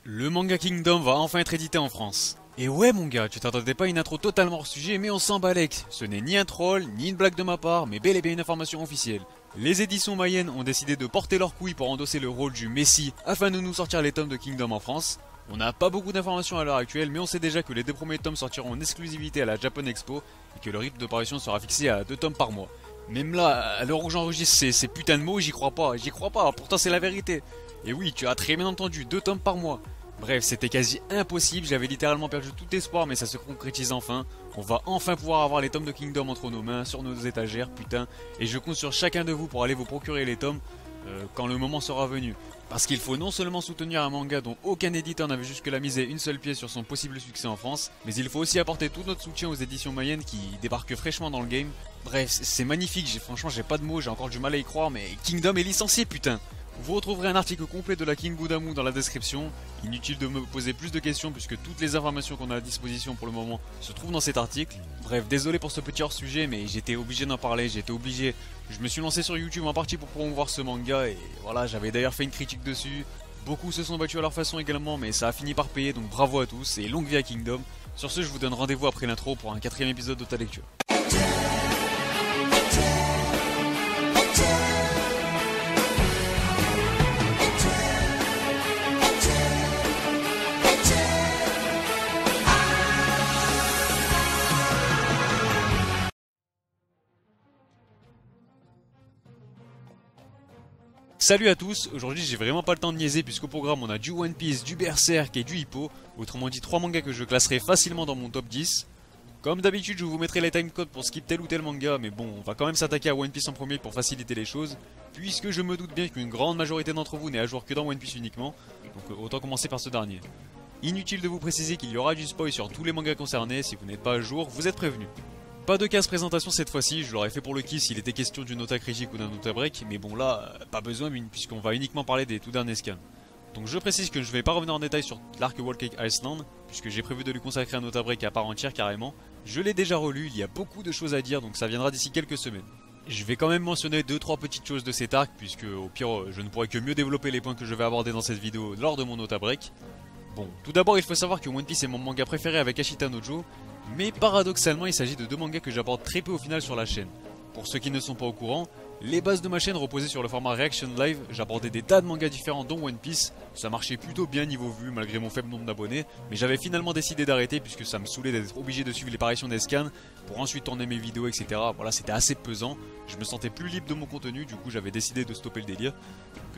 Le manga Kingdom va enfin être édité en France. Et ouais mon gars, tu t'attendais pas à une intro totalement hors sujet, mais on s'en balèque. Ce n'est ni un troll, ni une blague de ma part, mais bel et bien une information officielle. Les éditions Mayenne ont décidé de porter leurs couilles pour endosser le rôle du Messie afin de nous sortir les tomes de Kingdom en France. On n'a pas beaucoup d'informations à l'heure actuelle, mais on sait déjà que les deux premiers tomes sortiront en exclusivité à la Japan Expo et que le rythme de parution sera fixé à 2 tomes par mois. Même là, à l'heure où j'enregistre ces putains de mots, j'y crois pas, pourtant c'est la vérité. Et oui, tu as très bien entendu, 2 tomes par mois. Bref, c'était quasi impossible, j'avais littéralement perdu tout espoir, mais ça se concrétise enfin. On va enfin pouvoir avoir les tomes de Kingdom entre nos mains, sur nos étagères, putain. Et je compte sur chacun de vous pour aller vous procurer les tomes quand le moment sera venu. Parce qu'il faut non seulement soutenir un manga dont aucun éditeur n'avait jusque-là misé une seule pièce sur son possible succès en France, mais il faut aussi apporter tout notre soutien aux éditions Mayenne qui débarquent fraîchement dans le game. Bref, c'est magnifique, franchement j'ai pas de mots, j'ai encore du mal à y croire, mais Kingdom est licencié putain. Vous retrouverez un article complet de la King Budamu dans la description. Inutile de me poser plus de questions puisque toutes les informations qu'on a à disposition pour le moment se trouvent dans cet article. Bref, désolé pour ce petit hors sujet, mais j'étais obligé d'en parler, Je me suis lancé sur YouTube en partie pour promouvoir ce manga et voilà, j'avais d'ailleurs fait une critique dessus. Beaucoup se sont battus à leur façon également, mais ça a fini par payer, donc bravo à tous et longue vie à Kingdom. Sur ce, je vous donne rendez-vous après l'intro pour un 4ème épisode de ta lecture. Salut à tous, aujourd'hui j'ai vraiment pas le temps de niaiser puisqu'au programme on a du One Piece, du Berserk et du Hippo, autrement dit 3 mangas que je classerai facilement dans mon top 10. Comme d'habitude je vous mettrai les timecodes pour skip tel ou tel manga, mais bon on va quand même s'attaquer à One Piece en premier pour faciliter les choses, puisque je me doute bien qu'une grande majorité d'entre vous n'est à jour que dans One Piece uniquement, donc autant commencer par ce dernier. Inutile de vous préciser qu'il y aura du spoil sur tous les mangas concernés, si vous n'êtes pas à jour, vous êtes prévenus. Pas de case présentation cette fois-ci, je l'aurais fait pour le kiss s'il était question d'une nota critique ou d'un nota break, mais bon là, pas besoin puisqu'on va uniquement parler des tout derniers scans. Donc je précise que je vais pas revenir en détail sur l'arc Whole Cake Iceland, puisque j'ai prévu de lui consacrer un nota break à part entière carrément. Je l'ai déjà relu, il y a beaucoup de choses à dire, donc ça viendra d'ici quelques semaines. Je vais quand même mentionner 2-3 petites choses de cet arc, puisque au pire je ne pourrai que mieux développer les points que je vais aborder dans cette vidéo lors de mon nota break. Bon, tout d'abord il faut savoir que One Piece est mon manga préféré avec Ashita no Joe, mais paradoxalement il s'agit de 2 mangas que j'aborde très peu au final sur la chaîne. Pour ceux qui ne sont pas au courant, les bases de ma chaîne reposaient sur le format Reaction Live, j'abordais des tas de mangas différents dont One Piece, ça marchait plutôt bien niveau vue malgré mon faible nombre d'abonnés, mais j'avais finalement décidé d'arrêter puisque ça me saoulait d'être obligé de suivre les parutions des scans pour ensuite tourner mes vidéos etc. Voilà, c'était assez pesant, je me sentais plus libre de mon contenu, du coup j'avais décidé de stopper le délire,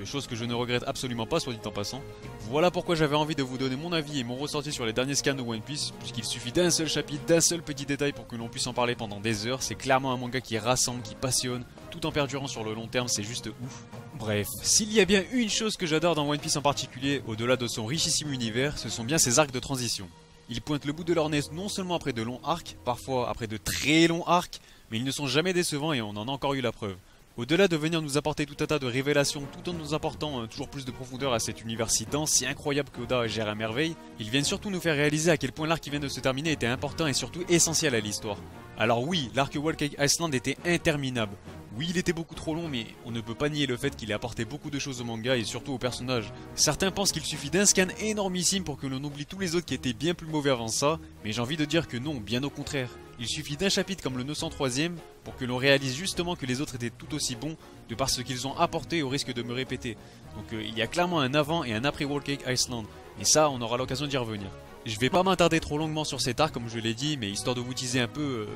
chose que je ne regrette absolument pas soit dit en passant. Voilà pourquoi j'avais envie de vous donner mon avis et mon ressenti sur les derniers scans de One Piece, puisqu'il suffit d'un seul chapitre, d'un seul petit détail pour que l'on puisse en parler pendant des heures, c'est clairement un manga qui rassemble, qui passionne, tout en perdurant sur le long terme, c'est juste ouf. Bref, s'il y a bien une chose que j'adore dans One Piece en particulier, au-delà de son richissime univers, ce sont bien ses arcs de transition. Ils pointent le bout de leur nez non seulement après de longs arcs, parfois après de très longs arcs, mais ils ne sont jamais décevants et on en a encore eu la preuve. Au-delà de venir nous apporter tout un tas de révélations tout en nous apportant toujours plus de profondeur à cet univers si dense, si incroyable qu'Oda gère à merveille, ils viennent surtout nous faire réaliser à quel point l'arc qui vient de se terminer était important et surtout essentiel à l'histoire. Alors oui, l'arc Whole Cake Iceland était interminable. Oui, il était beaucoup trop long, mais on ne peut pas nier le fait qu'il ait apporté beaucoup de choses au manga et surtout aux personnages. Certains pensent qu'il suffit d'un scan énormissime pour que l'on oublie tous les autres qui étaient bien plus mauvais avant ça, mais j'ai envie de dire que non, bien au contraire. Il suffit d'un chapitre comme le 903ème pour que l'on réalise justement que les autres étaient tout aussi bons de par ce qu'ils ont apporté au risque de me répéter. Donc il y a clairement un avant et un après Whole Cake Iceland, et ça on aura l'occasion d'y revenir. Je vais pas m'attarder trop longuement sur cet arc comme je l'ai dit, mais histoire de vous teaser un peu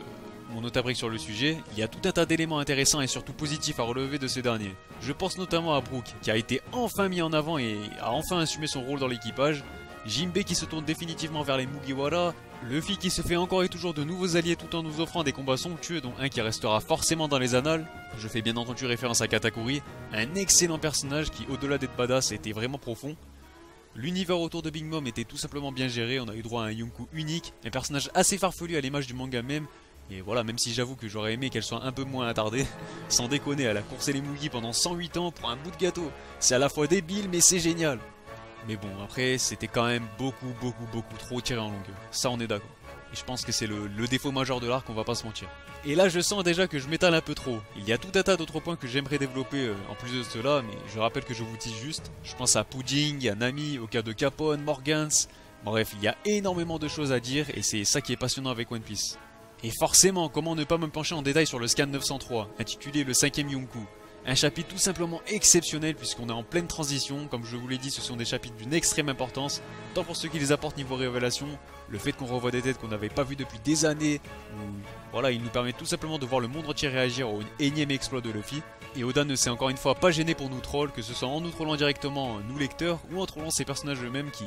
mon nota break sur le sujet, il y a tout un tas d'éléments intéressants et surtout positifs à relever de ce dernier. Je pense notamment à Brook qui a été enfin mis en avant et a enfin assumé son rôle dans l'équipage, Jinbei qui se tourne définitivement vers les Mugiwara, Luffy qui se fait encore et toujours de nouveaux alliés tout en nous offrant des combats somptueux dont un qui restera forcément dans les annales, je fais bien entendu référence à Katakuri, un excellent personnage qui au-delà d'être badass était vraiment profond. L'univers autour de Big Mom était tout simplement bien géré, on a eu droit à un Yonko unique, un personnage assez farfelu à l'image du manga même, et voilà, même si j'avoue que j'aurais aimé qu'elle soit un peu moins attardée, sans déconner, elle a coursé les Mugi pendant 108 ans pour un bout de gâteau, c'est à la fois débile mais c'est génial. Mais bon, après, c'était quand même beaucoup trop tiré en longueur. Ça, on est d'accord. Et je pense que c'est le défaut majeur de l'arc, on va pas se mentir. Et là je sens déjà que je m'étale un peu trop. Il y a tout un tas d'autres points que j'aimerais développer en plus de cela, mais je rappelle que je vous tease juste. Je pense à Pudding, à Nami, au cas de Capone, Morgans. Bref, il y a énormément de choses à dire et c'est ça qui est passionnant avec One Piece. Et forcément, comment ne pas me pencher en détail sur le scan 903, intitulé le 5ème Yonkou. Un chapitre tout simplement exceptionnel puisqu'on est en pleine transition, comme je vous l'ai dit ce sont des chapitres d'une extrême importance, tant pour ce qui les apportent niveau révélation, le fait qu'on revoit des têtes qu'on n'avait pas vues depuis des années, ou voilà, il nous permet tout simplement de voir le monde entier réagir au énième exploit de Luffy, et Oda ne s'est encore une fois pas gêné pour nous troll, que ce soit en nous trollant directement nous lecteurs, ou en trollant ces personnages eux-mêmes qui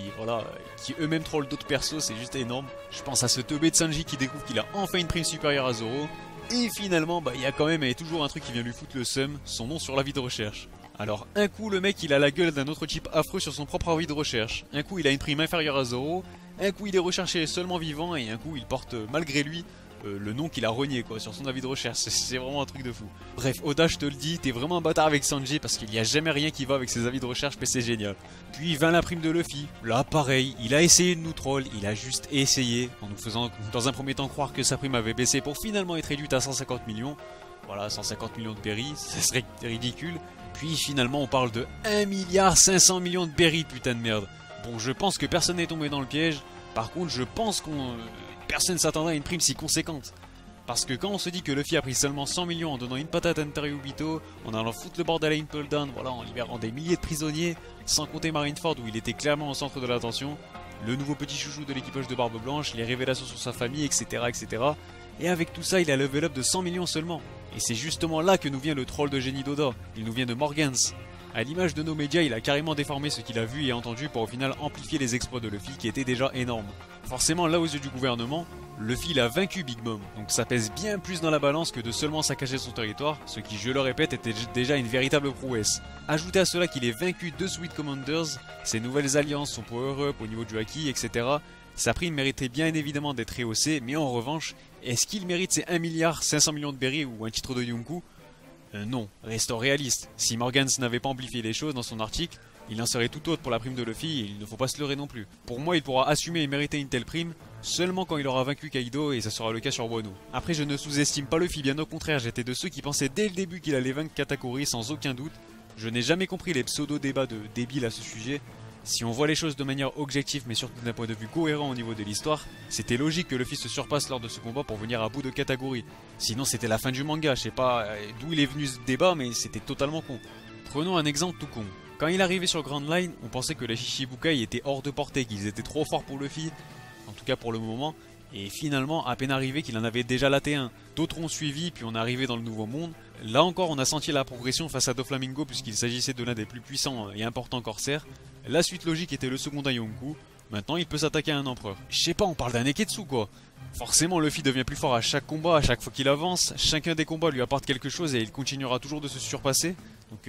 eux-mêmes trollent d'autres persos, c'est juste énorme. Je pense à ce teubé de Sanji qui découvre qu'il a enfin une prime supérieure à Zoro, et finalement, il y a quand même toujours un truc qui vient lui foutre le seum, son nom sur l'avis de recherche. Alors un coup le mec il a la gueule d'un autre type affreux sur son propre avis de recherche, un coup il a une prime inférieure à Zoro, un coup il est recherché seulement vivant et un coup il porte malgré lui le nom qu'il a renié quoi sur son avis de recherche, c'est vraiment un truc de fou. Bref, Oda je te le dis, t'es vraiment un bâtard avec Sanji parce qu'il n'y a jamais rien qui va avec ses avis de recherche mais c'est génial. Puis vint la prime de Luffy, là pareil, il a essayé de nous troll, il a juste essayé en nous faisant dans un premier temps croire que sa prime avait baissé pour finalement être réduite à 150 millions. Voilà, 150 millions de berry, ça serait ridicule. Puis finalement on parle de 1,5 milliard de berry, putain de merde. Bon, je pense que personne n'est tombé dans le piège. Par contre, je pense qu'on personne s'attendrait à une prime si conséquente. Parce que quand on se dit que Luffy a pris seulement 100 millions en donnant une patate à Ntariyubito, en allant foutre le bordel à Impel Down, voilà, en libérant des milliers de prisonniers, sans compter Marineford où il était clairement au centre de l'attention, le nouveau petit chouchou de l'équipage de Barbe Blanche, les révélations sur sa famille, etc., etc. Et avec tout ça, il a level up de 100 millions seulement. Et c'est justement là que nous vient le troll de génie d'Oda. Il nous vient de Morgans. A l'image de nos médias, il a carrément déformé ce qu'il a vu et entendu pour au final amplifier les exploits de Luffy qui étaient déjà énormes. Forcément, là aux yeux du gouvernement, Luffy il a vaincu Big Mom, donc ça pèse bien plus dans la balance que de seulement saccager son territoire, ce qui, je le répète, était déjà une véritable prouesse. Ajoutez à cela qu'il ait vaincu deux Sweet Commanders, ses nouvelles alliances, son power-up au niveau du haki, etc. Sa prime méritait bien évidemment d'être rehaussée, mais en revanche, est-ce qu'il mérite ses 1,5 milliard de berry ou un titre de Yonkou? Non, restons réalistes. Si Morgans n'avait pas amplifié les choses dans son article, il en serait tout autre pour la prime de Luffy et il ne faut pas se leurrer non plus. Pour moi, il pourra assumer et mériter une telle prime seulement quand il aura vaincu Kaido et ça sera le cas sur Wano. Après, je ne sous-estime pas Luffy, bien au contraire, j'étais de ceux qui pensaient dès le début qu'il allait vaincre Katakuri sans aucun doute. Je n'ai jamais compris les pseudo-débats de débiles à ce sujet. Si on voit les choses de manière objective mais surtout d'un point de vue cohérent au niveau de l'histoire, c'était logique que Luffy se surpasse lors de ce combat pour venir à bout de Katakuri. Sinon c'était la fin du manga, je sais pas d'où il est venu ce débat mais c'était totalement con. Prenons un exemple tout con. Quand il arrivait sur Grand Line, on pensait que les Shichibukai étaient hors de portée, qu'ils étaient trop forts pour Luffy, en tout cas pour le moment, et finalement à peine arrivé qu'il en avait déjà la T1. D'autres ont suivi puis on est arrivé dans le nouveau monde. Là encore on a senti la progression face à Doflamingo puisqu'il s'agissait de l'un des plus puissants et importants corsaires. La suite logique était le second Yonkou. Maintenant il peut s'attaquer à un empereur. Je sais pas, on parle d'un Neketsu quoi. Forcément Luffy devient plus fort à chaque combat, à chaque fois qu'il avance. Chacun des combats lui apporte quelque chose et il continuera toujours de se surpasser. Donc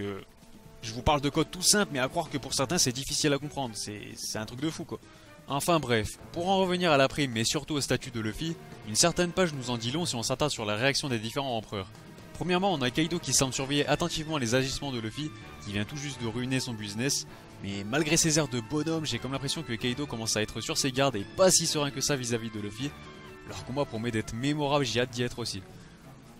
je vous parle de code tout simple mais à croire que pour certains c'est difficile à comprendre. C'est un truc de fou quoi. Enfin bref, pour en revenir à la prime mais surtout au statut de Luffy, une certaine page nous en dit long si on s'attarde sur la réaction des différents empereurs. Premièrement, on a Kaido qui semble surveiller attentivement les agissements de Luffy, qui vient tout juste de ruiner son business, mais malgré ses airs de bonhomme, j'ai comme l'impression que Kaido commence à être sur ses gardes et pas si serein que ça vis-à-vis de Luffy. Leur combat promet d'être mémorable, j'ai hâte d'y être aussi.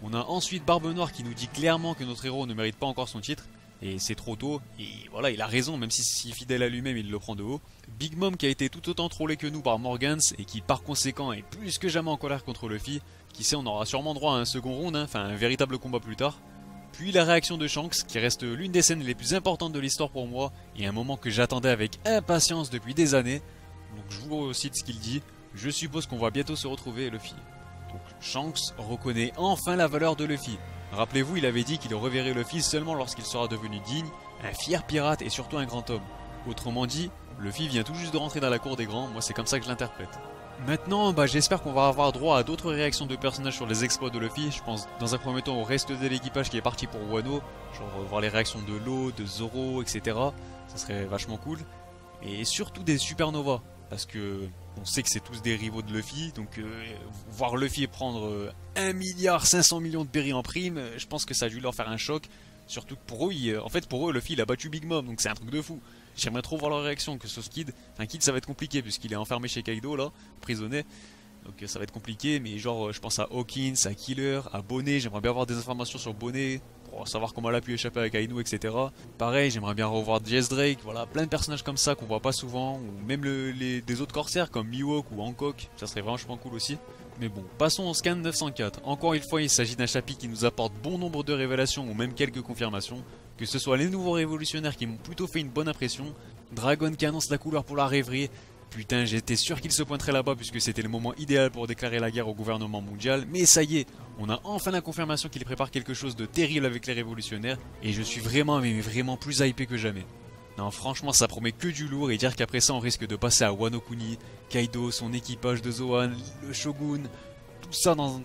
On a ensuite Barbe Noire qui nous dit clairement que notre héros ne mérite pas encore son titre, et c'est trop tôt, et voilà, il a raison, même si fidèle à lui-même, il le prend de haut. Big Mom qui a été tout autant trollé que nous par Morgans, et qui par conséquent est plus que jamais en colère contre Luffy. Qui sait, on aura sûrement droit à un second round, enfin un véritable combat plus tard. Puis la réaction de Shanks, qui reste l'une des scènes les plus importantes de l'histoire pour moi, et un moment que j'attendais avec impatience depuis des années. Donc je vous cite ce qu'il dit, je suppose qu'on va bientôt se retrouver Luffy. Donc Shanks reconnaît enfin la valeur de Luffy. Rappelez-vous, il avait dit qu'il reverrait Luffy seulement lorsqu'il sera devenu digne, un fier pirate et surtout un grand homme. Autrement dit, Luffy vient tout juste de rentrer dans la cour des grands, moi c'est comme ça que je l'interprète. Maintenant, j'espère qu'on va avoir droit à d'autres réactions de personnages sur les exploits de Luffy. Je pense dans un premier temps au reste de l'équipage qui est parti pour Wano, genre voir les réactions de Law, de Zoro, etc. Ça serait vachement cool. Et surtout des supernovas, parce que on sait que c'est tous des rivaux de Luffy, donc voir Luffy prendre 1,5 milliard de berry en prime, je pense que ça a dû leur faire un choc. Surtout que pour eux, en fait pour eux Luffy il a battu Big Mom, donc c'est un truc de fou. J'aimerais trop voir leur réaction, que ce Kid, enfin Kid ça va être compliqué puisqu'il est enfermé chez Kaido là, prisonnier. Donc ça va être compliqué, mais genre je pense à Hawkins, à Killer, à Bonnet, j'aimerais bien avoir des informations sur Bonnet, pour savoir comment elle a pu échapper avec Ainu, etc. Pareil, j'aimerais bien revoir Jess Drake, voilà, plein de personnages comme ça qu'on voit pas souvent, ou même des autres corsaires comme Mihawk ou Hancock, ça serait vraiment cool aussi. Mais bon, passons au scan 904. Encore une fois, il s'agit d'un chapitre qui nous apporte bon nombre de révélations ou même quelques confirmations. Que ce soit les nouveaux révolutionnaires qui m'ont plutôt fait une bonne impression, Dragon qui annonce la couleur pour la rêverie. Putain, j'étais sûr qu'il se pointerait là-bas puisque c'était le moment idéal pour déclarer la guerre au gouvernement mondial. Mais ça y est, on a enfin la confirmation qu'il prépare quelque chose de terrible avec les révolutionnaires. Et je suis vraiment, mais vraiment plus hypé que jamais. Non, franchement, ça promet que du lourd et dire qu'après ça, on risque de passer à Wano Kuni, Kaido, son équipage de Zoan, le Shogun, tout ça dans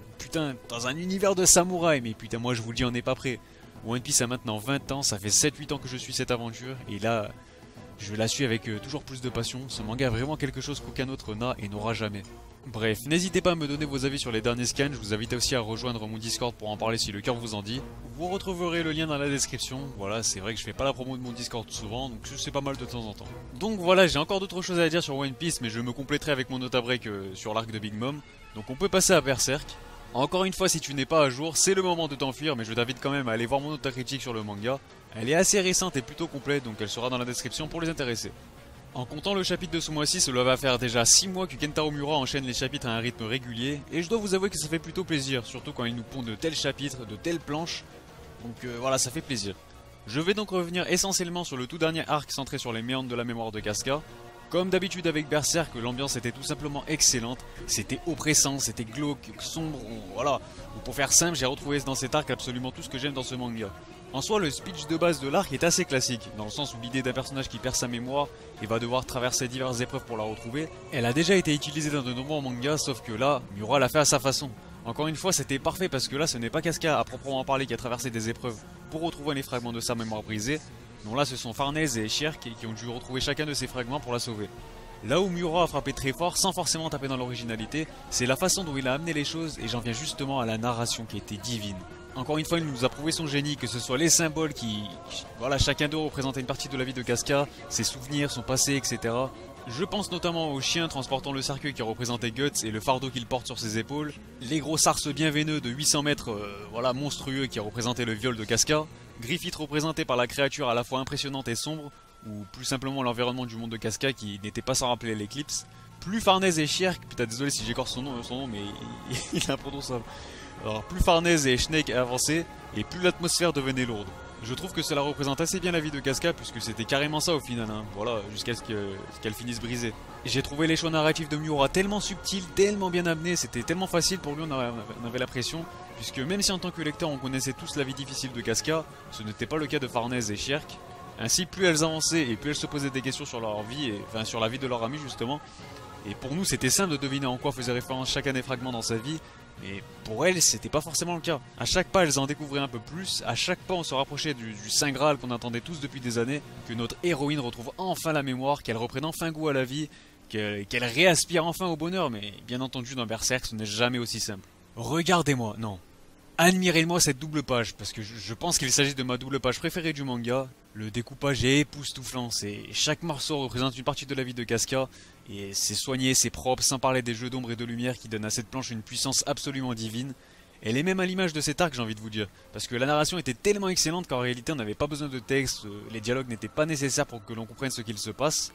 un univers de samouraï. Mais putain, moi je vous le dis, on n'est pas prêt. One Piece a maintenant 20 ans, ça fait 7-8 ans que je suis cette aventure et là, je la suis avec toujours plus de passion. Ce manga a vraiment quelque chose qu'aucun autre n'a et n'aura jamais. Bref, n'hésitez pas à me donner vos avis sur les derniers scans, je vous invite aussi à rejoindre mon Discord pour en parler si le cœur vous en dit. Vous retrouverez le lien dans la description, voilà, c'est vrai que je fais pas la promo de mon Discord souvent, donc c'est pas mal de temps en temps. Donc voilà, j'ai encore d'autres choses à dire sur One Piece, mais je me compléterai avec mon nota break sur l'arc de Big Mom. Donc on peut passer à Berserk. Encore une fois, si tu n'es pas à jour, c'est le moment de t'enfuir, mais je t'invite quand même à aller voir mon nota critique sur le manga. Elle est assez récente et plutôt complète, donc elle sera dans la description pour les intéressés. En comptant le chapitre de ce mois-ci, cela va faire déjà 6 mois que Kentaro Miura enchaîne les chapitres à un rythme régulier, et je dois vous avouer que ça fait plutôt plaisir, surtout quand il nous pond de tels chapitres, de telles planches, donc voilà, ça fait plaisir. Je vais donc revenir essentiellement sur le tout dernier arc centré sur les méandres de la mémoire de Casca. Comme d'habitude avec Berserk, l'ambiance était tout simplement excellente, c'était oppressant, c'était glauque, sombre, voilà. Ou pour faire simple, j'ai retrouvé dans cet arc absolument tout ce que j'aime dans ce manga. En soi, le speech de base de l'arc est assez classique, dans le sens où l'idée d'un personnage qui perd sa mémoire et va devoir traverser diverses épreuves pour la retrouver, elle a déjà été utilisée dans de nombreux mangas, sauf que là, Miura l'a fait à sa façon. Encore une fois, c'était parfait parce que là, ce n'est pas Casca à proprement parler qui a traversé des épreuves pour retrouver les fragments de sa mémoire brisée. Non, là, ce sont Farnèse et Shirk qui ont dû retrouver chacun de ces fragments pour la sauver. Là où Miura a frappé très fort, sans forcément taper dans l'originalité, c'est la façon dont il a amené les choses, et j'en viens justement à la narration qui était divine. Encore une fois, il nous a prouvé son génie, que ce soit les symboles voilà, chacun d'eux représentait une partie de la vie de Casca, ses souvenirs, son passé, etc. Je pense notamment au chien transportant le cercueil qui représentait Guts et le fardeau qu'il porte sur ses épaules, les gros sarces bien veineux de 800 mètres, voilà, monstrueux qui représentaient le viol de Casca, Griffith représenté par la créature à la fois impressionnante et sombre, ou plus simplement l'environnement du monde de Casca qui n'était pas sans rappeler l'éclipse. Plus Farnèse et Shirk, putain désolé si j'écorce son nom mais il est imprononçable. Alors plus Farnèse et Snake avançaient, et plus l'atmosphère devenait lourde. Je trouve que cela représente assez bien la vie de Casca, puisque c'était carrément ça au final, hein. Voilà, jusqu'à ce qu'elle finisse brisée. J'ai trouvé les choix narratifs de Miura tellement subtils, tellement bien amenés, c'était tellement facile pour lui, on avait la pression, puisque même si en tant que lecteur on connaissait tous la vie difficile de Casca, ce n'était pas le cas de Farnèse et Shirk. Ainsi, plus elles avançaient et plus elles se posaient des questions sur leur vie, enfin sur la vie de leur ami justement. Et pour nous, c'était simple de deviner en quoi faisait référence chacun des fragments dans sa vie. Mais pour elles, c'était pas forcément le cas. À chaque pas, elles en découvraient un peu plus. À chaque pas, on se rapprochait du Saint Graal qu'on attendait tous depuis des années. Que notre héroïne retrouve enfin la mémoire, qu'elle reprenne enfin goût à la vie, qu'elle réaspire enfin au bonheur. Mais bien entendu, dans Berserk, ce n'est jamais aussi simple. Regardez-moi, non. Admirez-moi cette double page, parce que je pense qu'il s'agit de ma double page préférée du manga. Le découpage est époustouflant, chaque morceau représente une partie de la vie de Casca, et c'est soigné, c'est propre, sans parler des jeux d'ombre et de lumière qui donnent à cette planche une puissance absolument divine. Elle est même à l'image de cet arc, j'ai envie de vous dire, parce que la narration était tellement excellente qu'en réalité on n'avait pas besoin de texte, les dialogues n'étaient pas nécessaires pour que l'on comprenne ce qu'il se passe,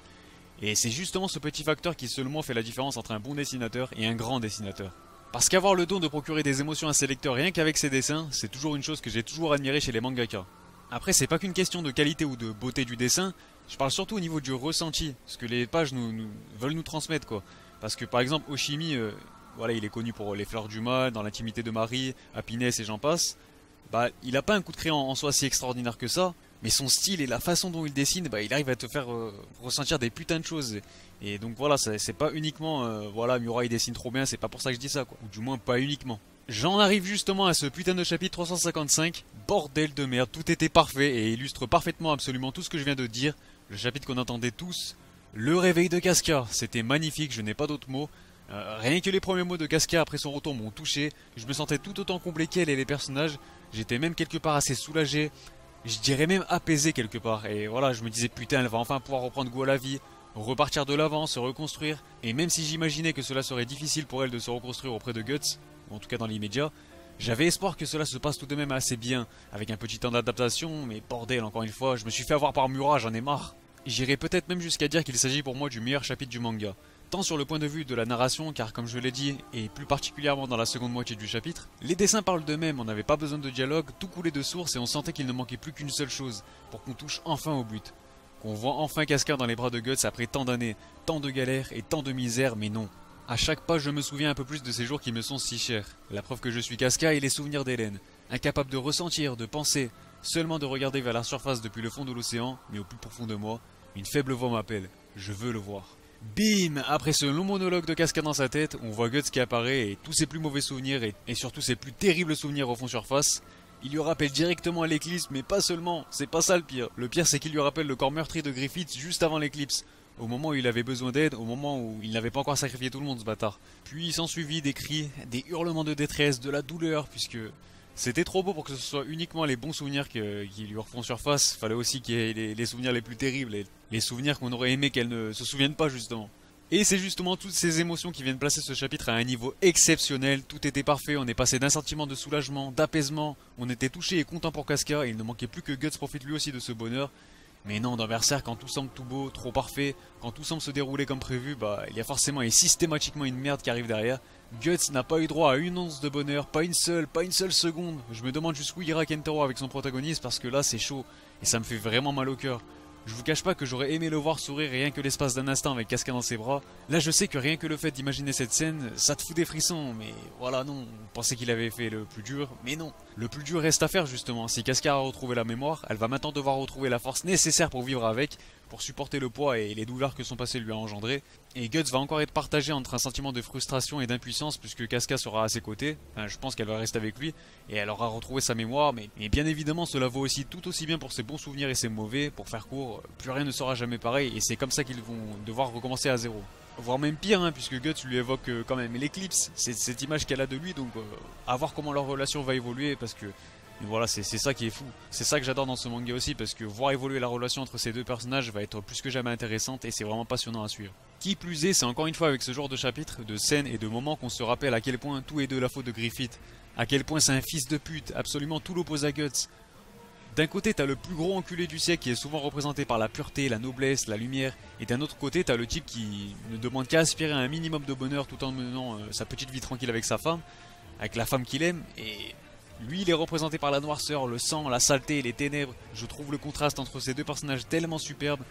et c'est justement ce petit facteur qui seulement fait la différence entre un bon dessinateur et un grand dessinateur. Parce qu'avoir le don de procurer des émotions à ses lecteurs rien qu'avec ses dessins, c'est toujours une chose que j'ai toujours admirée chez les mangaka. Après, c'est pas qu'une question de qualité ou de beauté du dessin, je parle surtout au niveau du ressenti, ce que les pages veulent nous transmettre, quoi. Parce que par exemple, Oshimi, voilà, il est connu pour les fleurs du mal, dans l'intimité de Marie, Happiness et j'en passe. Bah, il a pas un coup de crayon en soi si extraordinaire que ça, mais son style et la façon dont il dessine, bah, il arrive à te faire ressentir des putains de choses. Et donc voilà, c'est pas uniquement, voilà, Miura il dessine trop bien, c'est pas pour ça que je dis ça, quoi. Ou du moins pas uniquement. J'en arrive justement à ce putain de chapitre 355. Bordel de merde, tout était parfait et illustre parfaitement absolument tout ce que je viens de dire. Le chapitre qu'on attendait tous. Le réveil de Casca, c'était magnifique, je n'ai pas d'autres mots. Rien que les premiers mots de Casca après son retour m'ont touché. Je me sentais tout autant comblé qu'elle et les personnages. J'étais même quelque part assez soulagé. Je dirais même apaisé quelque part. Et voilà, je me disais putain, elle va enfin pouvoir reprendre goût à la vie. repartir de l'avant, se reconstruire, et même si j'imaginais que cela serait difficile pour elle de se reconstruire auprès de Guts, ou en tout cas dans l'immédiat, j'avais espoir que cela se passe tout de même assez bien, avec un petit temps d'adaptation, mais bordel, encore une fois, je me suis fait avoir par Miura, j'en ai marre. J'irais peut-être même jusqu'à dire qu'il s'agit pour moi du meilleur chapitre du manga. Tant sur le point de vue de la narration, car comme je l'ai dit, et plus particulièrement dans la seconde moitié du chapitre, les dessins parlent d'eux-mêmes, on n'avait pas besoin de dialogue, tout coulait de source et on sentait qu'il ne manquait plus qu'une seule chose, pour qu'on touche enfin au but. Qu'on voit enfin Casca dans les bras de Guts après tant d'années, tant de galères et tant de misère, mais non. À chaque pas, je me souviens un peu plus de ces jours qui me sont si chers. La preuve que je suis Casca et les souvenirs d'Hélène. Incapable de ressentir, de penser, seulement de regarder vers la surface depuis le fond de l'océan, mais au plus profond de moi, une faible voix m'appelle. Je veux le voir. Bim! Après ce long monologue de Casca dans sa tête, on voit Guts qui apparaît et tous ses plus mauvais souvenirs et surtout ses plus terribles souvenirs refont surface. Il lui rappelle directement à l'éclipse, mais pas seulement, c'est pas ça le pire. Le pire c'est qu'il lui rappelle le corps meurtri de Griffith juste avant l'éclipse. Au moment où il avait besoin d'aide, au moment où il n'avait pas encore sacrifié tout le monde ce bâtard. Puis il s'ensuivit des cris, des hurlements de détresse, de la douleur, puisque c'était trop beau pour que ce soit uniquement les bons souvenirs qui lui refont surface. Fallait aussi qu'il y ait les souvenirs les plus terribles, les souvenirs qu'on aurait aimé qu'elle ne se souvienne pas justement. Et c'est justement toutes ces émotions qui viennent placer ce chapitre à un niveau exceptionnel. Tout était parfait, on est passé d'un sentiment de soulagement, d'apaisement, on était touché et content pour Casca et il ne manquait plus que Guts profite lui aussi de ce bonheur. Mais non, dans Berserk, quand tout semble tout beau, trop parfait, quand tout semble se dérouler comme prévu, bah il y a forcément et systématiquement une merde qui arrive derrière. Guts n'a pas eu droit à une once de bonheur, pas une seule seconde. Je me demande jusqu'où ira Kentaro avec son protagoniste parce que là c'est chaud et ça me fait vraiment mal au cœur. Je vous cache pas que j'aurais aimé le voir sourire rien que l'espace d'un instant avec Casca dans ses bras. Là je sais que rien que le fait d'imaginer cette scène, ça te fout des frissons, mais voilà non, on pensait qu'il avait fait le plus dur, mais non. Le plus dur reste à faire justement, si Casca a retrouvé la mémoire, elle va maintenant devoir retrouver la force nécessaire pour vivre avec, pour supporter le poids et les douleurs que son passé lui a engendré. Et Guts va encore être partagé entre un sentiment de frustration et d'impuissance puisque Casca sera à ses côtés, enfin, je pense qu'elle va rester avec lui, et elle aura retrouvé sa mémoire, mais bien évidemment cela vaut aussi tout aussi bien pour ses bons souvenirs et ses mauvais, pour faire court, plus rien ne sera jamais pareil et c'est comme ça qu'ils vont devoir recommencer à zéro. Voire même pire, hein, puisque Guts lui évoque quand même l'éclipse, c'est cette image qu'elle a de lui, donc à voir comment leur relation va évoluer, parce que voilà, c'est ça qui est fou. C'est ça que j'adore dans ce manga aussi, parce que voir évoluer la relation entre ces deux personnages va être plus que jamais intéressante, et c'est vraiment passionnant à suivre. Qui plus est, c'est encore une fois avec ce genre de chapitres, de scènes et de moments qu'on se rappelle à quel point tout est de la faute de Griffith, à quel point c'est un fils de pute, absolument tout l'oppose à Guts. D'un côté, t'as le plus gros enculé du siècle qui est souvent représenté par la pureté, la noblesse, la lumière. Et d'un autre côté, t'as le type qui ne demande qu'à aspirer à un minimum de bonheur tout en menant sa petite vie tranquille avec sa femme, avec la femme qu'il aime. Et lui, il est représenté par la noirceur, le sang, la saleté, les ténèbres. Je trouve le contraste entre ces deux personnages tellement superbe,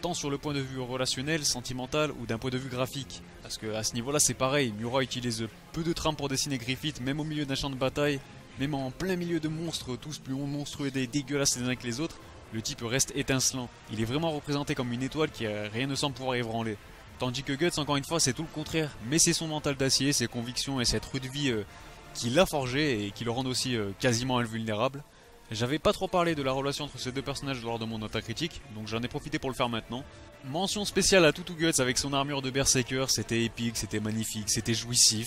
tant sur le point de vue relationnel, sentimental ou d'un point de vue graphique. Parce que à ce niveau-là, c'est pareil. Miura utilise peu de trames pour dessiner Griffith, même au milieu d'un champ de bataille. Même en plein milieu de monstres, tous plus monstrueux et dégueulasses les uns que les autres, le type reste étincelant. Il est vraiment représenté comme une étoile qui rien ne semble pouvoir ébranler. Tandis que Guts, encore une fois, c'est tout le contraire. Mais c'est son mental d'acier, ses convictions et cette rude vie qui l'a forgé et qui le rendent aussi quasiment invulnérable. J'avais pas trop parlé de la relation entre ces deux personnages lors de mon nota critique, donc j'en ai profité pour le faire maintenant. Mention spéciale à Tutu Guts avec son armure de Berserker, c'était épique, c'était magnifique, c'était jouissif.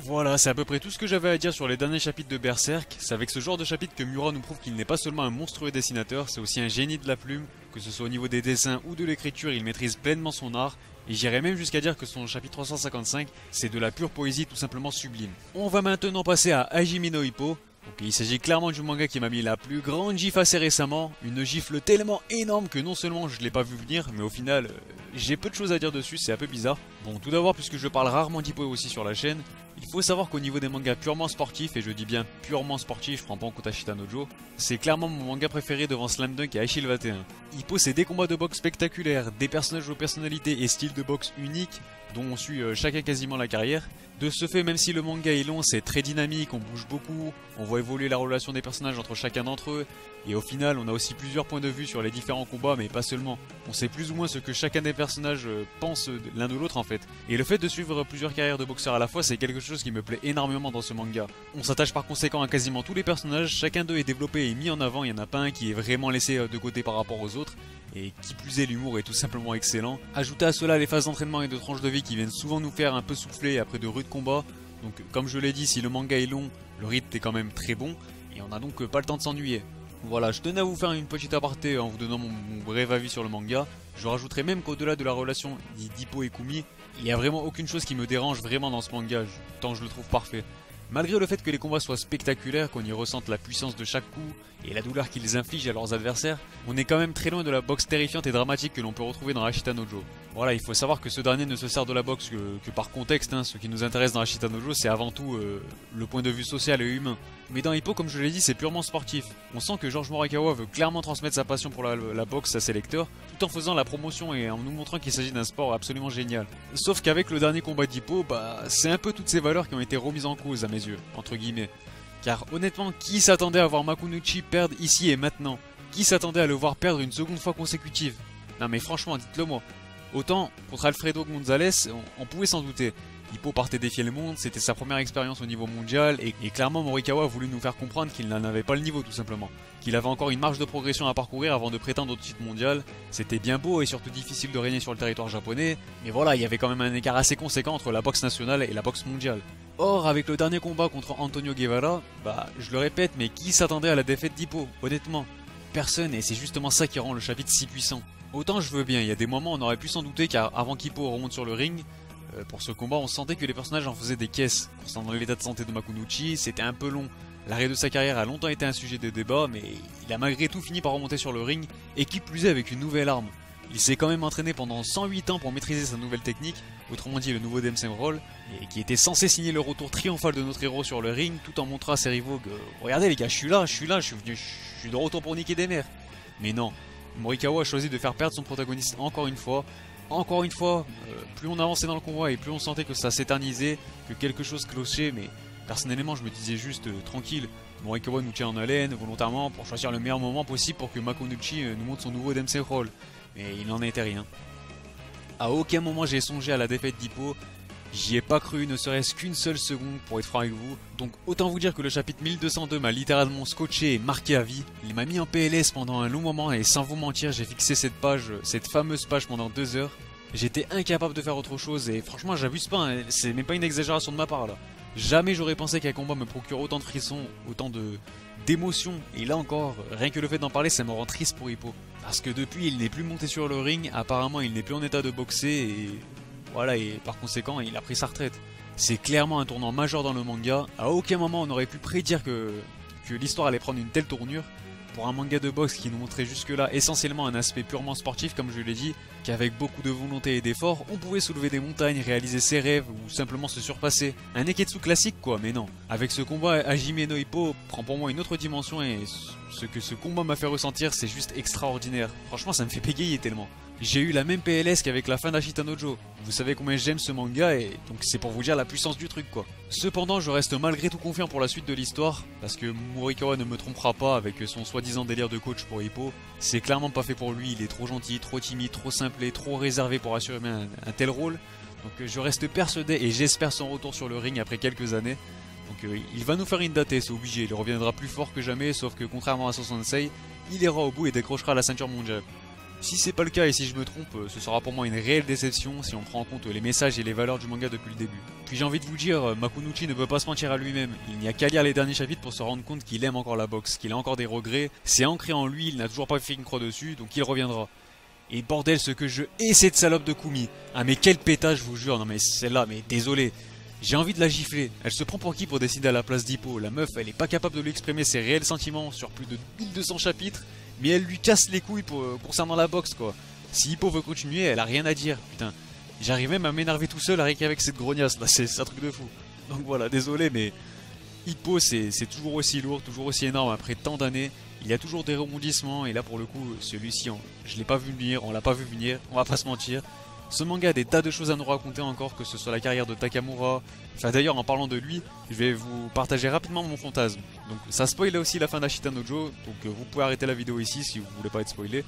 Voilà, c'est à peu près tout ce que j'avais à dire sur les derniers chapitres de Berserk. C'est avec ce genre de chapitre que Miura nous prouve qu'il n'est pas seulement un monstrueux dessinateur, c'est aussi un génie de la plume. Que ce soit au niveau des dessins ou de l'écriture, il maîtrise pleinement son art. Et j'irais même jusqu'à dire que son chapitre 355, c'est de la pure poésie tout simplement sublime. On va maintenant passer à Hajime no Ippo. Donc il s'agit clairement du manga qui m'a mis la plus grande gifle assez récemment, une gifle tellement énorme que non seulement je l'ai pas vu venir, mais au final j'ai peu de choses à dire dessus, c'est un peu bizarre. Bon, tout d'abord, puisque je parle rarement d'Hippo aussi sur la chaîne, il faut savoir qu'au niveau des mangas purement sportifs, et je dis bien purement sportifs, je prends pas en compte Ashita no Joe, c'est clairement mon manga préféré devant Slam Dunk et Aishil 21. Hippo, c'est des combats de boxe spectaculaires, des personnages aux personnalités et styles de boxe uniques, dont on suit chacun quasiment la carrière. De ce fait, même si le manga est long, c'est très dynamique, on bouge beaucoup, on voit évoluer la relation des personnages entre chacun d'entre eux, et au final, on a aussi plusieurs points de vue sur les différents combats, mais pas seulement. On sait plus ou moins ce que chacun des personnages pense l'un de l'autre en fait. Et le fait de suivre plusieurs carrières de boxeurs à la fois, c'est quelque chose qui me plaît énormément dans ce manga. On s'attache par conséquent à quasiment tous les personnages, chacun d'eux est développé et mis en avant, il n'y en a pas un qui est vraiment laissé de côté par rapport aux autres. Et qui plus est, l'humour est tout simplement excellent. Ajoutez à cela les phases d'entraînement et de tranches de vie qui viennent souvent nous faire un peu souffler après de rudes combats. Donc comme je l'ai dit, si le manga est long, le rythme est quand même très bon, et on n'a donc pas le temps de s'ennuyer. Voilà, je tenais à vous faire une petite aparté en vous donnant mon bref avis sur le manga. Je rajouterai même qu'au-delà de la relation d'Hippo et Kumi, il n'y a vraiment aucune chose qui me dérange vraiment dans ce manga, tant je le trouve parfait. Malgré le fait que les combats soient spectaculaires, qu'on y ressente la puissance de chaque coup et la douleur qu'ils infligent à leurs adversaires, on est quand même très loin de la boxe terrifiante et dramatique que l'on peut retrouver dans Ashita no Joe. Voilà, il faut savoir que ce dernier ne se sert de la boxe que par contexte, hein. Ce qui nous intéresse dans Ashita no Joe, c'est avant tout le point de vue social et humain. Mais dans Hippo, comme je l'ai dit, c'est purement sportif. On sent que George Morikawa veut clairement transmettre sa passion pour la boxe à ses lecteurs, tout en faisant la promotion et en nous montrant qu'il s'agit d'un sport absolument génial. Sauf qu'avec le dernier combat d'Hippo, c'est un peu toutes ces valeurs qui ont été remises en cause à mes yeux, entre guillemets. Car honnêtement, qui s'attendait à voir Makunouchi perdre ici et maintenant? Qui s'attendait à le voir perdre une seconde fois consécutive? Non mais franchement, dites-le moi. Autant, contre Alfredo Gonzalez, on pouvait s'en douter. Hippo partait défier le monde, c'était sa première expérience au niveau mondial, et clairement Morikawa a voulu nous faire comprendre qu'il n'en avait pas le niveau tout simplement. Qu'il avait encore une marge de progression à parcourir avant de prétendre au titre mondial. C'était bien beau et surtout difficile de régner sur le territoire japonais, mais voilà, il y avait quand même un écart assez conséquent entre la boxe nationale et la boxe mondiale. Or, avec le dernier combat contre Antonio Guevara, je le répète, mais qui s'attendait à la défaite d'Hippo, honnêtement? Personne, et c'est justement ça qui rend le chapitre si puissant. Autant je veux bien, il y a des moments où on aurait pu s'en douter car avant qu'Hippo remonte sur le ring, pour ce combat on sentait que les personnages en faisaient des caisses. Concernant l'état de santé de Makunouchi, c'était un peu long. L'arrêt de sa carrière a longtemps été un sujet de débat, mais il a malgré tout fini par remonter sur le ring, et qui plus est avec une nouvelle arme. Il s'est quand même entraîné pendant 108 ans pour maîtriser sa nouvelle technique, autrement dit le nouveau Demsem Roll, et qui était censé signer le retour triomphal de notre héros sur le ring, tout en montrant à ses rivaux que regardez les gars, je suis là, je suis de retour pour niquer des mers. Mais non, Morikawa a choisi de faire perdre son protagoniste encore une fois. Encore une fois, plus on avançait dans le combat et plus on sentait que ça s'éternisait, que quelque chose clochait, mais personnellement je me disais juste tranquille, Morikawa nous tient en haleine volontairement pour choisir le meilleur moment possible pour que Makunouchi nous montre son nouveau Demsem Roll. Mais il n'en était rien. À aucun moment j'ai songé à la défaite d'Hippo, j'y ai pas cru ne serait-ce qu'une seule seconde pour être franc avec vous. Donc autant vous dire que le chapitre 1202 m'a littéralement scotché et marqué à vie. Il m'a mis en PLS pendant un long moment et sans vous mentir j'ai fixé cette fameuse page pendant 2 heures. J'étais incapable de faire autre chose et franchement j'abuse pas, hein, c'est même pas une exagération de ma part là. Jamais j'aurais pensé qu'un combat me procure autant de frissons, autant d'émotions. Et là encore, rien que le fait d'en parler ça me rend triste pour Hippo. Parce que depuis il n'est plus monté sur le ring, apparemment il n'est plus en état de boxer et voilà, et par conséquent il a pris sa retraite. C'est clairement un tournant majeur dans le manga, à aucun moment on aurait pu prédire que l'histoire allait prendre une telle tournure. Pour un manga de boxe qui nous montrait jusque là essentiellement un aspect purement sportif comme je l'ai dit, qu'avec beaucoup de volonté et d'efforts, on pouvait soulever des montagnes, réaliser ses rêves ou simplement se surpasser. Un Neketsu classique quoi, mais non. Avec ce combat, Hajime no Hippo prend pour moi une autre dimension et ce que ce combat m'a fait ressentir c'est juste extraordinaire. Franchement ça me fait bégayer tellement. J'ai eu la même PLS qu'avec la fin d'Ashita no Joe. Vous savez combien j'aime ce manga et donc c'est pour vous dire la puissance du truc quoi. Cependant je reste malgré tout confiant pour la suite de l'histoire, parce que Morikawa ne me trompera pas avec son soi-disant délire de coach pour Hippo. C'est clairement pas fait pour lui, il est trop gentil, trop timide, trop simplé, trop réservé pour assurer un tel rôle. Donc je reste persuadé et j'espère son retour sur le ring après quelques années. Donc il va nous faire une date, c'est obligé, il reviendra plus fort que jamais, sauf que contrairement à Sensei, il ira au bout et décrochera la ceinture mondiale. Si c'est pas le cas et si je me trompe, ce sera pour moi une réelle déception si on prend en compte les messages et les valeurs du manga depuis le début. Puis j'ai envie de vous dire, Makunouchi ne peut pas se mentir à lui-même, il n'y a qu'à lire les derniers chapitres pour se rendre compte qu'il aime encore la boxe, qu'il a encore des regrets, c'est ancré en lui, il n'a toujours pas fait une croix dessus, donc il reviendra. Et bordel ce que je hais cette salope de Kumi. Ah mais quel pétage je vous jure, non mais celle-là, mais désolé. J'ai envie de la gifler, elle se prend pour qui pour décider à la place d'Hippo? La meuf elle est pas capable de lui exprimer ses réels sentiments sur plus de 1200 chapitres. Mais elle lui casse les couilles concernant la boxe quoi. Si Hippo veut continuer, elle a rien à dire. Putain, j'arrive même à m'énerver tout seul avec cette grognasse là, c'est un truc de fou. Donc voilà, désolé mais Hippo c'est toujours aussi lourd, toujours aussi énorme après tant d'années. Il y a toujours des rebondissements et là pour le coup, celui-ci, je l'ai pas vu venir, on l'a pas vu venir, on va pas se mentir. Ce manga a des tas de choses à nous raconter encore, que ce soit la carrière de Takamura. Enfin d'ailleurs en parlant de lui, je vais vous partager rapidement mon fantasme. Donc ça spoil aussi la fin d'Ashita no Joe, donc vous pouvez arrêter la vidéo ici si vous voulez pas être spoilé.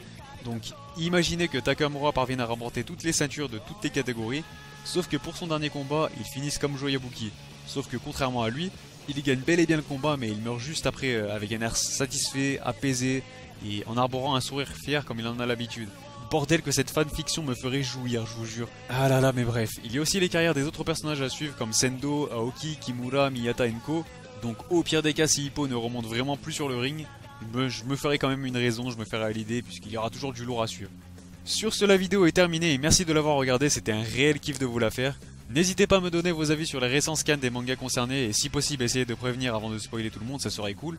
Donc imaginez que Takamura parvienne à remporter toutes les ceintures de toutes les catégories, sauf que pour son dernier combat, il finisse comme Joe Yabuki. Sauf que contrairement à lui, il gagne bel et bien le combat mais il meurt juste après avec un air satisfait, apaisé et en arborant un sourire fier comme il en a l'habitude. Bordel que cette fanfiction me ferait jouir, je vous jure. Ah là là, mais bref. Il y a aussi les carrières des autres personnages à suivre comme Sendo, Aoki, Kimura, Miyata et Co. Donc au pire des cas, si Hippo ne remonte vraiment plus sur le ring, je me ferai quand même une raison, je me ferai à l'idée, puisqu'il y aura toujours du lourd à suivre. Sur ce, la vidéo est terminée et merci de l'avoir regardée, c'était un réel kiff de vous la faire. N'hésitez pas à me donner vos avis sur les récents scans des mangas concernés et si possible essayez de prévenir avant de spoiler tout le monde, ça serait cool.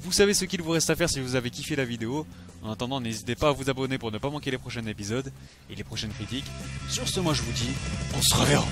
Vous savez ce qu'il vous reste à faire si vous avez kiffé la vidéo. En attendant, n'hésitez pas à vous abonner pour ne pas manquer les prochains épisodes et les prochaines critiques. Sur ce, moi je vous dis, on se reverra.